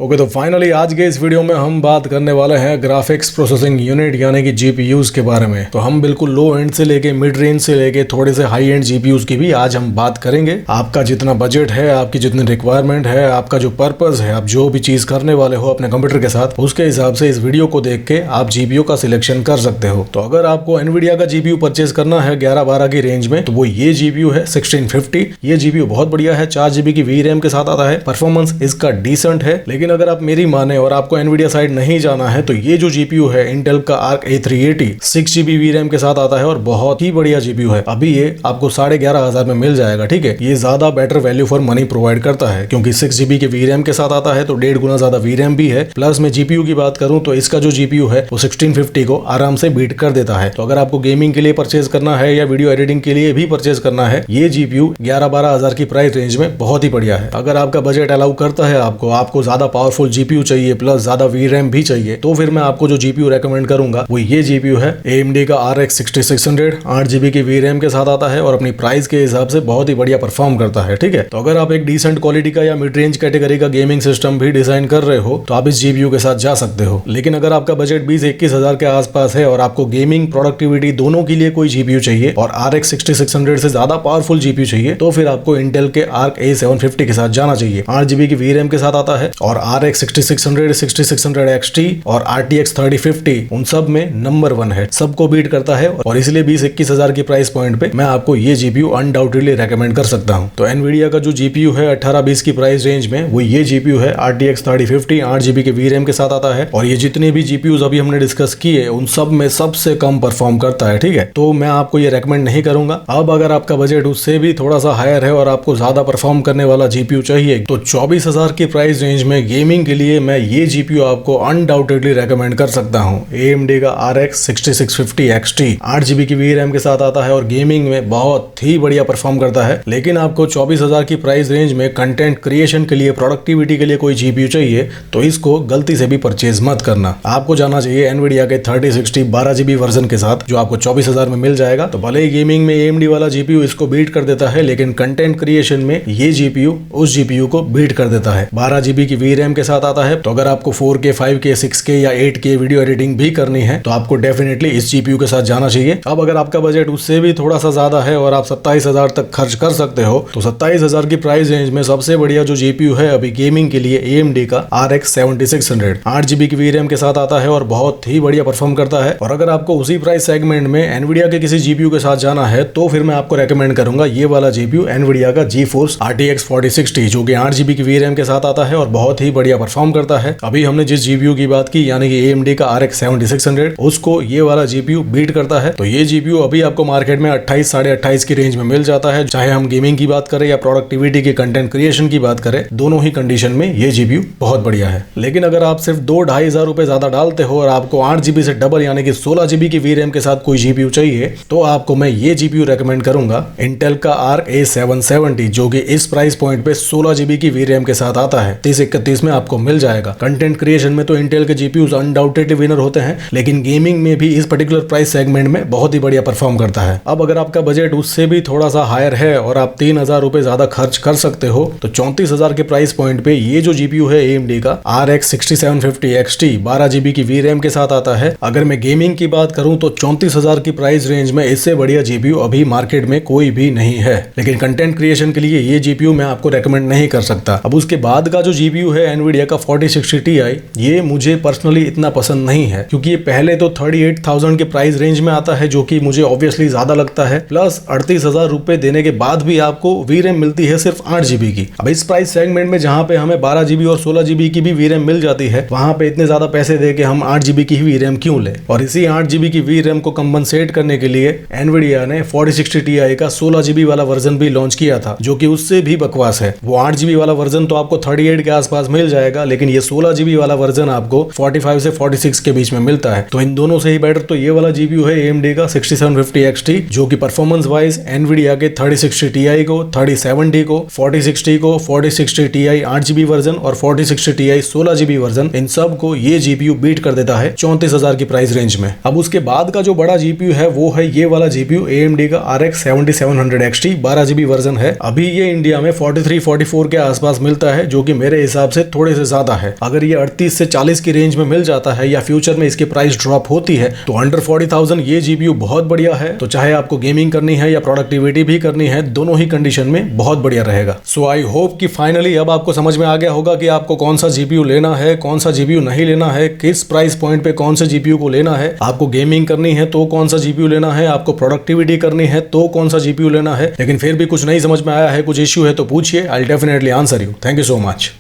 Okay तो finally आज के इस वीडियो में हम बात करने वाले हैं ग्राफिक्स प्रोसेसिंग यूनिट यानी कि जीपीयूज के बारे में। तो हम बिल्कुल लो एंड से लेके मिड रेंज से लेके थोड़े से हाई एंड जीपीयूज की भी आज हम बात करेंगे। आपका जितना बजट है, आपकी जितनी रिक्वायरमेंट है, आपका जो पर्पस है, आप जो भी चीज करने वाले हो अपने कंप्यूटर के साथ, उसके हिसाब से इस वीडियो को देख के आप जीपीयू का सिलेक्शन कर सकते हो। तो अगर आपको एनवीडिया का जीपीयू परचेज करना है 11-12 की रेंज में, तो वो ये जीपीयू है 1650। ये जीपीयू बहुत बढ़िया है, 4 GB की वीरैम के साथ आता है। परफॉर्मेंस इसका डिसेंट है। लेकिन अगर आप मेरी माने और आपको एनवीडिया साइड नहीं जाना है, तो ये जो जीपीयू है इंटेल का आर्क A380 6 GB वीरैम के साथ आता है और बहुत ही बढ़िया जीपीयू है। अभी ये आपको 11,500 में मिल जाएगा। ठीक है, ये ज्यादा better value for money provide करता है क्योंकि 6 GB के वीरैम के साथ आता है, तो 1.5 गुना ज्यादा वीरैम भी है। प्लस में जीपीयू की बात करूं तो इसका जो जीपीयू है वो 1650 को आराम से बीट कर देता है। तो अगर आपको गेमिंग के लिए परचेज करना है या वीडियो एडिटिंग के लिए भी परचेज करना है, ये जीपीयू 11-12 हजार की प्राइस रेंज में बहुत ही बढ़िया है। अगर आपका बजट अलाउ करता है, आपको ज्यादा पावरफुल जीपीयू चाहिए प्लस ज्यादा वीरैम भी चाहिए, तो फिर मैं आपको जो जीपीयू रेकमेंड करूंगा वो ये जीपीयू है AMD का RX 6600। 8 GB की वीरैम के साथ आता है और अपनी प्राइस के हिसाब से बहुत ही बढ़िया परफॉर्म करता है। ठीक है, तो अगर आप एक डिसेंट क्वालिटी का या मिड रेंज कैटेगरी का गेमिंग सिस्टम भी डिजाइन कर रहे हो तो आप इस जीपीयू के साथ जा सकते हो। लेकिन अगर आपका बजट 20-21 हजार के आसपास है और आपको गेमिंग प्रोडक्टिविटी दोनों के लिए कोई जीपीयू चाहिए और RX 6600 से ज्यादा पावरफुल जीपीयू चाहिए, तो फिर आपको इंटेल के आर्क A750 के साथ जाना चाहिए। 8 GB की वीरैम के साथ आता है और RX 6600, 6600 XT और RTX 3050 उन सब में नंबर 1 है, सबको बीट करता है। और इसलिए 20-21 हजार की प्राइस पॉइंट पे मैं आपको ये जीपीयू अनडाउटेडली रेकमेंड कर सकता हूं। तो एनवीडिया का जो जीपीयू है 18-20 की प्राइस रेंज में, वो ये जीपीयू है RTX 3050। 8 GB के वीरैम के साथ आता है और ये जितने भी जीपीयूज अभी हमने डिस्कस किए उन सब में सबसे कम परफॉर्म करता है। ठीक है, तो मैं आपको ये रेकमेंड नहीं करूंगा। अब अगर आपका बजट उससे भी थोड़ा सा हायर है और आपको ज्यादा परफॉर्म करने वाला जीपीयू चाहिए, तो 24,000 की प्राइस रेंज में गेमिंग के लिए मैं ये जीपीयू आपको अनडाउटेडली रेकमेंड कर सकता हूं। AMD का RX 6650 XT 8 GB की वीरैम के साथ आता है और गेमिंग में बहुत ही बढ़िया परफॉर्म करता है। लेकिन आपको 24,000 की प्राइस रेंज में कंटेंट क्रिएशन के लिए, प्रोडक्टिविटी के लिए कोई जीपीयू चाहिए, तो इसको गलती से भी परचेज मत करना। आपको जाना चाहिए एनवीडिया के 3060 12 GB वर्जन के साथ, जो आपको 24,000 में मिल जाएगा। तो भले ही गेमिंग में AMD वाला जीपीयू इसको बीट कर देता है, लेकिन कंटेंट क्रिएशन में ये जीपीयू उस जीपीयू को बीट कर देता है। 12 GB की वीरैम के साथ आता है। तो अगर आपको 4K 5K 6K या 8K वीडियो एडिटिंग भी करनी है तो आपको डेफिनेटली इस जीपीयू के साथ जाना चाहिए। अब अगर आपका बजट उससे भी थोड़ा सा ज्यादा है और आप 27,000 तक खर्च कर सकते हो, तो 27,000 की प्राइस रेंज में सबसे बढ़िया जो जीपीयू है अभी गेमिंग के लिए AMD का RX 7600 8 GB की वीरैम के साथ आता है और बहुत ही बढ़िया परफॉर्म करता है। और अगर आपको उसी प्राइस सेगमेंट में एनवीडिया के किसी जीपीयू के साथ जाना है, तो फिर मैं आपको रेकमेंड करूंगा ये वाला जीपीयू एनवीडिया का GeForce RTX 4060, जो कि 8 GB की वीरैम के साथ आता है और बहुत ही बढ़िया परफॉर्म करता है। अभी हमने जिस जीपीयू की बात की यानी कि AMD का RX 7600, उसको ये वाला जीपीयू बीट करता है। तो ये जीपीयू अभी आपको मार्केट में 28 साढ़े 28 की रेंज में मिल जाता है। चाहे हम गेमिंग की बात करें या प्रोडक्टिविटी की, कंटेंट क्रिएशन की बात करें, दोनों ही कंडीशन में ये जीपीयू बहुत बढ़िया है। लेकिन अगर आप सिर्फ 2-2.5 हजार रुपए ज्यादा डालते हो और आपको 8 GB से डबल यानी कि 16 GB की वीरैम के साथ कोई जीपीयू चाहिए, तो आपको मैं ये जीपीयू रेकमेंड करूंगा इंटेल का आर्क A770, जो कि इस प्राइस पॉइंट पे 16 GB की वीरैम के साथ आता है। 3031 में आपको मिल जाएगा। कंटेंट क्रिएशन में तो इंटेल के जीपीयूज अनडाउटेड विनर होते हैं, लेकिन गेमिंग में भी इस पर्टिकुलर प्राइस सेगमेंट में बहुत ही बढ़िया परफॉर्म करता है। अब अगर आपका बजट उससे भी थोड़ा सा हायर है और आप 3,000 रुपए ज्यादा खर्च कर सकते हो, तो 34,000 के प्राइस पॉइंट पे ये जो जीपीयू है AMD का RX 6750 XT 12 GB की वीरैम के साथ आता है। अगर मैं गेमिंग की बात करूं तो 34,000 की प्राइस रेंज में इससे बढ़िया जीपीयू अभी मार्केट में कोई भी नहीं है। लेकिन कंटेंट क्रिएशन के लिए ये जीपीयू मैं आपको रेकमेंड नहीं कर सकता। अब उसके बाद का जो जीपीयू है एनवीडिया का 4060 Ti, ये मुझे पर्सनली इतना पसंद नहीं है क्योंकि ये पहले तो 38,000 के प्राइस रेंज में आता है, जो कि मुझे ऑब्वियसली ज्यादा लगता है। प्लस 38,000 रुपए देने के बाद भी आपको वीरैम मिलती है सिर्फ 8 GB की। अब इस प्राइस सेगमेंट में जहां पे हमें 12 GB और 16 GB की भी वीरैम मिल जाती है, वहां पे इतने ज्यादा पैसे दे के हम 8 GB की ही वीरैम क्यों ले। और इसी 8 GB की वीरैम को कंपनसेट करने के लिए एनवीडिया ने 4060 Ti का 16 GB वाला वर्जन भी लॉन्च किया था, जो कि उससे भी बकवास है। वो 8 GB वाला वर्जन तो आपको 38 के आसपास मिल जाएगा, लेकिन ये 16 GB वाला वर्जन आपको 45 से 46 के बीच में मिलता है। तो इन दोनों से ही बेटर तो ये वाला जीपीयू है AMD का 6750 XT, जो कि परफॉर्मेंस वाइज एनवीडिया के 3060 Ti को, 3070 को, 4060 को, 4060 Ti 8 GB वर्जन और 4060 Ti 16 GB वर्जन, इन सब को ये जीपीयू बीट कर देता है 34,000 की प्राइस रेंज में। अब उसके बाद का जो बड़ा जीपीयू है वो है ये वाला जीपीयू AMD का RX 7700 XT 12 GB वर्जन है। अभी ये इंडिया में 43-44 के आसपास मिलता है, जो कि मेरे हिसाब से थोड़े से ज्यादा है। अगर ये 38 से 40 की रेंज में मिल जाता है या फ्यूचर में इसकी प्राइस ड्रॉप होती है तो अंडर 40,000 ये जीपीयू बहुत बढ़िया है। तो चाहे आपको गेमिंग करनी है या प्रोडक्टिविटी भी करनी है, दोनों ही कंडीशन में बहुत बढ़िया रहेगा। सो आई होप कि फाइनली अब आपको समझ में आ गया होगा कि आपको कौन सा जीपीयू लेना है, कौन सा जीपीयू नहीं लेना है, किस प्राइस पॉइंट पे कौन से जीपीयू को लेना है। आपको गेमिंग करनी है तो कौन सा जीपीयू लेना है, आपको प्रोडक्टिविटी करनी है तो कौन सा जीपीयू लेना है। लेकिन फिर भी कुछ नहीं समझ में आया है, कुछ इश्यू है तो पूछिए, I will definitely answer you. Thank you so much.